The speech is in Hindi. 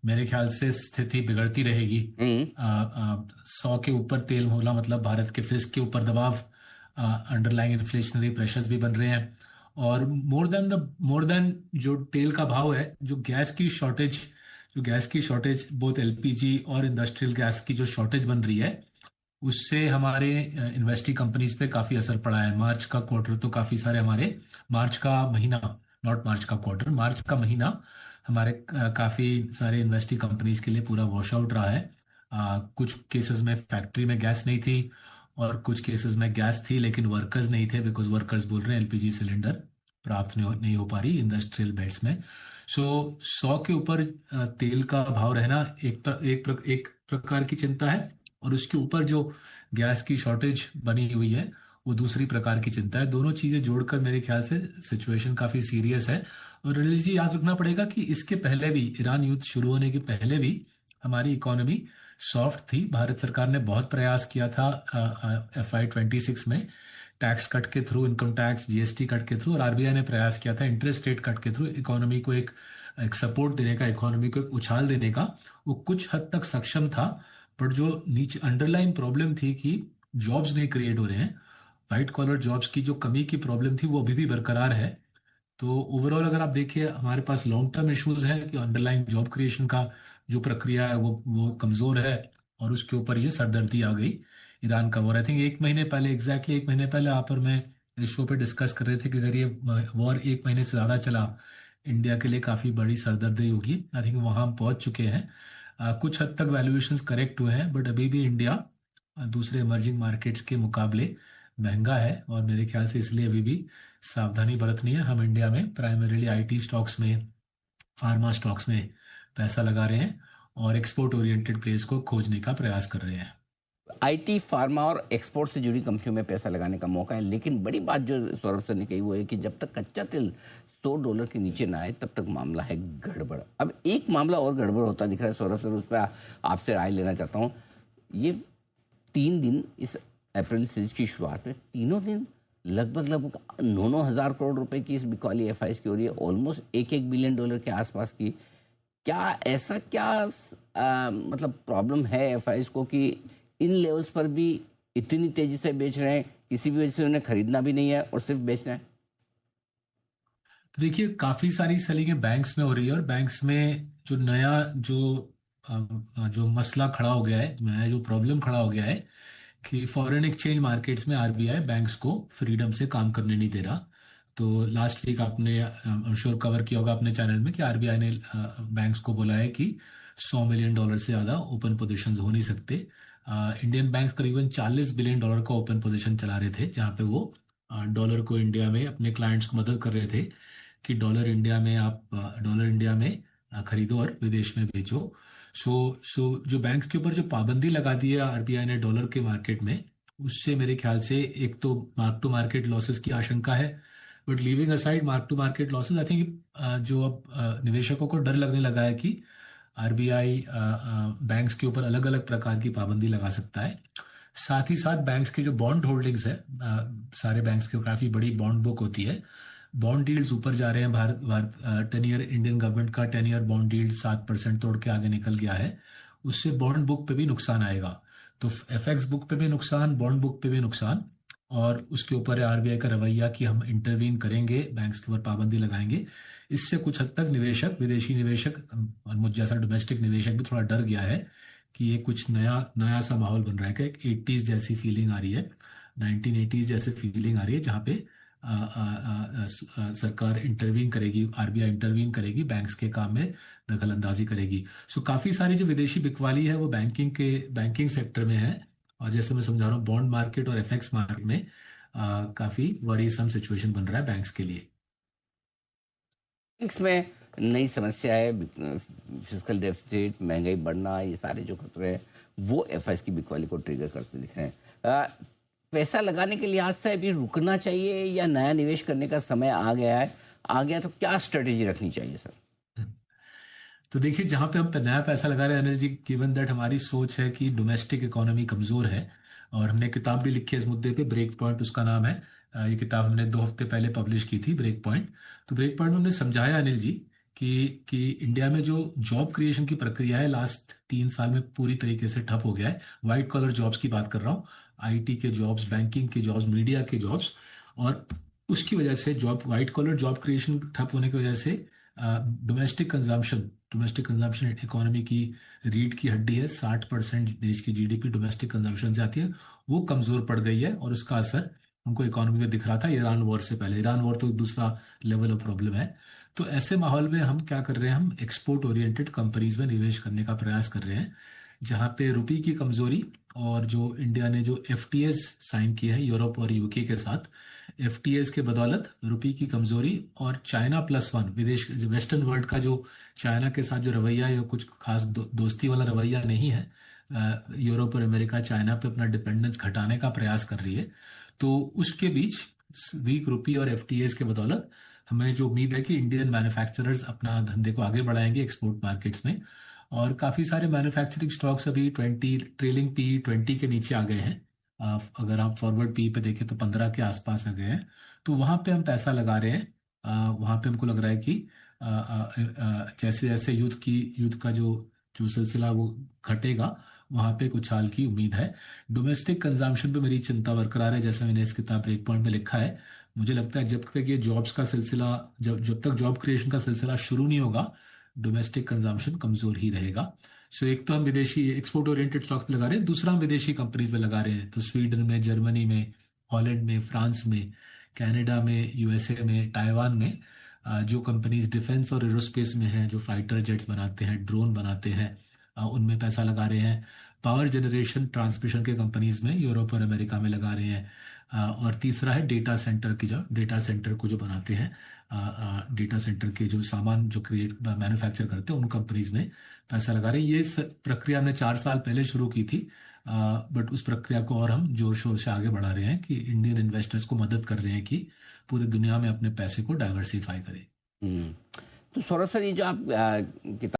मेरे ख्याल से स्थिति बिगड़ती रहेगी। 100 के ऊपर तेल मोला मतलब भारत के फिस्क के ऊपर दबाव, अंडरलाइंग इन्फ्लेशनरी प्रेशर्स भी बन रहे हैं। और मोर देन जो तेल का भाव है, जो गैस की शॉर्टेज बोथ एलपीजी और इंडस्ट्रियल गैस की जो शॉर्टेज बन रही है, उससे हमारे इन्वेस्टिंग कंपनीज पे काफी असर पड़ा है। मार्च का क्वार्टर तो काफी सारे हमारे, मार्च का महीना, नॉट मार्च का क्वार्टर, मार्च का महीना हमारे काफी सारे इन्वेस्टिंग कंपनीज के लिए पूरा वॉश आउट रहा है। कुछ केसेस में फैक्ट्री में गैस नहीं थी, और कुछ केसेस में गैस थी लेकिन वर्कर्स नहीं थे, बिकॉज वर्कर्स बोल रहे हैं एलपीजी सिलेंडर प्राप्त नहीं हो पा रही इंडस्ट्रियल बेल्ट्स में। सो 100 के ऊपर तेल का भाव रहना एक प्रकार की चिंता है, और उसके ऊपर जो गैस की शॉर्टेज बनी हुई है वो दूसरी प्रकार की चिंता है। दोनों चीजें जोड़कर मेरे ख्याल से सिचुएशन काफी सीरियस है। और अनिल जी, याद रखना पड़ेगा कि इसके पहले भी, ईरान युद्ध शुरू होने के पहले भी हमारी इकोनॉमी सॉफ्ट थी। भारत सरकार ने बहुत प्रयास किया था FY 26 में, टैक्स कट के through, income tax, GST cut के थ्रू, और आरबीआई ने प्रयास किया था इंटरेस्ट रेट कट के थ्रू इकोनॉमी को एक सपोर्ट देने का, इकोनॉमी को एक उछाल देने का। वो कुछ हद तक सक्षम था, बट जो नीचे अंडरलाइन प्रॉब्लम थी कि जॉब्स नहीं क्रिएट हो रहे हैं, व्हाइट कॉलर जॉब्स की जो कमी की प्रॉब्लम थी वो अभी भी बरकरार है। तो ओवरऑल अगर आप देखिए, हमारे पास लॉन्ग टर्म इश्यूज है कि अंडरलाइन जॉब क्रिएशन का जो प्रक्रिया है वो कमजोर है, और उसके ऊपर ये सरदर्दी आ गई ईरान का वॉर। आई थिंक एग्जैक्टली एक महीने पहले आप और मैं इस शो पे डिस्कस कर रहे थे कि अगर ये वॉर एक महीने से ज्यादा चला, इंडिया के लिए काफी बड़ी सरदर्दी होगी। आई थिंक वहां हम पहुंच चुके हैं। कुछ हद तक वैल्यूएशंस करेक्ट हुए हैं, बट अभी भी इंडिया दूसरे इमर्जिंग मार्केट्स के मुकाबले महंगा है, और मेरे ख्याल से इसलिए अभी भी सावधानी बरतनी है। हम इंडिया में प्राइमरीली आईटी स्टॉक्स में, फार्मा स्टॉक्स में पैसा लगा रहे हैं, और एक्सपोर्ट ओरिएंटेड प्लेस को खोजने का प्रयास कर रहे हैं। आईटी, फार्मा और एक्सपोर्ट से जुड़ी कंपनियों में पैसा लगाने का मौका है। लेकिन बड़ी बात जो सौरभ सर ने कही वो है कि जब तक कच्चा तेल $100 के नीचे ना आए तब तक मामला है गड़बड़। अब एक मामला और गड़बड़ होता दिख रहा है सौरभ सर, उस पर आपसे राय लेना चाहता हूँ। ये 3 दिन, इस अप्रैल सीरीज की शुरुआत में तीनों दिन लगभग 9-9 हज़ार करोड़ रुपए की इस बिकवाली एफआईएस की हो रही है, ऑलमोस्ट $1 बिलियन के आसपास की। क्या मतलब प्रॉब्लम है एफआईएस को कि इन लेवल्स पर भी इतनी तेजी से बेच रहे हैं, किसी भी वजह से उन्हें खरीदना भी नहीं है और सिर्फ बेचना है? तो देखिए, काफी सारी सेलिंग बैंक्स में हो रही है, और बैंक्स में जो नया जो मसला खड़ा हो गया है, नया जो प्रॉब्लम खड़ा हो गया है कि फॉरेन एक्सचेंज मार्केट्स में आरबीआई बैंक्स को फ्रीडम से काम करने नहीं दे रहा। तो लास्ट वीक आपने श्योर कवर किया होगा अपने चैनल में कि आरबीआई ने बैंक्स को बोला है कि $100 मिलियन से ज्यादा ओपन पोजीशंस हो नहीं सकते। इंडियन बैंक करीबन $40 बिलियन का ओपन पोजीशन चला रहे थे, जहां पे वो डॉलर को इंडिया में अपने क्लाइंट्स को मदद कर रहे थे कि डॉलर इंडिया में खरीदो और विदेश में बेचो। सो जो बैंक के ऊपर जो पाबंदी लगा दी है आरबीआई ने डॉलर के मार्केट में, उससे मेरे ख्याल से एक तो मार्क टू मार्केट लॉसेस की आशंका है। But leaving aside mark to market losses, I think जो अब निवेशकों को डर लगने लगा है कि आरबीआई बैंक्स के ऊपर अलग अलग प्रकार की पाबंदी लगा सकता है। साथ ही साथ बैंक्स के जो बॉन्ड होल्डिंग्स है, सारे बैंक्स की काफी बड़ी बॉन्ड बुक होती है, बॉन्ड डील्स ऊपर जा रहे हैं। भारत 10 ईयर इंडियन गवर्नमेंट का 10 ईयर बॉन्ड डील 7% तोड़ के आगे निकल गया है। उससे बॉन्ड बुक पे भी नुकसान आएगा। तो एफएक्स बुक पे भी नुकसान, बॉन्ड बुक पे भी नुकसान, और उसके ऊपर है आरबीआई का रवैया कि हम इंटरवीन करेंगे, बैंक्स के ऊपर पाबंदी लगाएंगे। इससे कुछ हद तक निवेशक, विदेशी निवेशक और मुझ जैसा डोमेस्टिक निवेशक भी थोड़ा डर गया है कि ये कुछ नया नया सा माहौल बन रहा है, कि एक 80s जैसी फीलिंग आ रही है, 1980s जैसे फीलिंग आ रही है, जहाँ पे सरकार इंटरवीन करेगी, आरबीआई इंटरवीन करेगी, बैंक्स के काम में दखल अंदाजी करेगी। सो काफी सारी जो विदेशी बिकवाली है वो बैंकिंग सेक्टर में है, और जैसे मैं समझा रहा हूँ बॉन्ड मार्केट और एफएक्स मार्केट में काफी वरीसम सिचुएशन बन रहा है बैंक्स के लिए। बैंक्स में नई समस्या है, फिस्कल डेफिसिट, महंगाई बढ़ना, ये सारे जो खतरे हैं वो एफआईएस की बिकवाली को ट्रिगर करते दिख रहे हैं। पैसा लगाने के लिहाज से अभी रुकना चाहिए या नया निवेश करने का समय आ गया तो क्या स्ट्रेटेजी रखनी चाहिए सर? तो देखिए, जहां पे हम नया पैसा लगा रहे हैं अनिल जी, गिवन दैट हमारी सोच है कि डोमेस्टिक इकोनॉमी कमजोर है, और हमने किताब भी लिखी है इस मुद्दे पे, ब्रेक पॉइंट उसका नाम है। ये किताब हमने 2 हफ्ते पहले पब्लिश की थी, ब्रेक पॉइंट। तो ब्रेक पॉइंट में हमने समझाया अनिल जी कि इंडिया में जो जॉब क्रिएशन की प्रक्रिया है लास्ट 3 साल में पूरी तरीके से ठप हो गया है। वाइट कॉलर जॉब्स की बात कर रहा हूँ, आईटी के जॉब्स, बैंकिंग के जॉब्स, मीडिया के जॉब्स। और उसकी वजह से job white collar job creation ठप होने की वजह से डोमेस्टिक कंजम्पशन इकोनॉमी की रीढ़ की हड्डी है। 60% देश की जीडीपी डोमेस्टिक कंजम्पशन से आती है, वो कमजोर पड़ गई है और उसका असर हमको इकोनॉमी में दिख रहा था ईरान वॉर से पहले। ईरान वॉर तो दूसरा लेवल ऑफ प्रॉब्लम है। तो ऐसे माहौल में हम क्या कर रहे हैं, हम एक्सपोर्ट ओरिएंटेड कंपनीज में निवेश करने का प्रयास कर रहे हैं, जहां पे रुपये की कमजोरी और जो इंडिया ने जो एफटीएस साइन किए हैं यूरोप और यूके के साथ, एफटीएस के बदौलत रुपये की कमजोरी और चाइना +1 विदेश वेस्टर्न वर्ल्ड का जो चाइना के साथ जो रवैया है, कुछ खास दोस्ती वाला रवैया नहीं है। यूरोप और अमेरिका चाइना पे अपना डिपेंडेंस घटाने का प्रयास कर रही है। तो उसके बीच वीक रुपये और एफटीएस के बदौलत हमें जो उम्मीद है कि इंडियन मैन्युफैक्चरर्स अपना धंधे को आगे बढ़ाएंगे एक्सपोर्ट मार्केट्स में। और काफी सारे मैन्युफैक्चरिंग स्टॉक्स अभी 20 ट्रेलिंग पी 20 के नीचे आ गए हैं। अगर आप फॉरवर्ड पी पे देखें तो 15 के आसपास आ गए हैं। तो वहां पे हम पैसा लगा रहे हैं। वहां पे हमको लग रहा है कि जैसे जैसे युद्ध का जो जो सिलसिला वो घटेगा, वहां पे कुछ हाल की उम्मीद है। डोमेस्टिक कंजम्पशन पे मेरी चिंता बरकरार है, जैसा मैंने इस किताब ब्रेक पॉइंट में लिखा है। मुझे लगता है जब तक ये जॉब्स का सिलसिला जब जब तक जॉब क्रिएशन का सिलसिला शुरू नहीं होगा, डोमेस्टिक कंजम्पशन कमजोर ही रहेगा। सो एक तो हम विदेशी एक्सपोर्ट ओरिएंटेड स्टॉक पे लगा रहे हैं, दूसरा हम विदेशी कंपनीज पे लगा रहे हैं। तो स्वीडन में, जर्मनी में, हॉलैंड में, फ्रांस में, कनाडा में, यूएसए में, ताइवान में जो कंपनीज डिफेंस और एरोस्पेस में हैं, जो फाइटर जेट्स बनाते हैं, ड्रोन बनाते हैं, उनमें पैसा लगा रहे हैं। पावर जनरेशन ट्रांसमिशन के कंपनीज में यूरोप और अमेरिका में लगा रहे हैं। और तीसरा है डेटा सेंटर की, जो डेटा सेंटर को जो बनाते हैं, डेटा सेंटर के जो सामान जो क्रिएट मैन्युफैक्चर करते हैं, उन कंपनीज में पैसा लगा रहे हैं। ये प्रक्रिया हमने 4 साल पहले शुरू की थी, बट उस प्रक्रिया को और हम जोर शोर से आगे बढ़ा रहे हैं कि इंडियन इन्वेस्टर्स को मदद कर रहे हैं कि पूरी दुनिया में अपने पैसे को डाइवर्सिफाई करें। तो सौरभ सर, ये जो आप किताब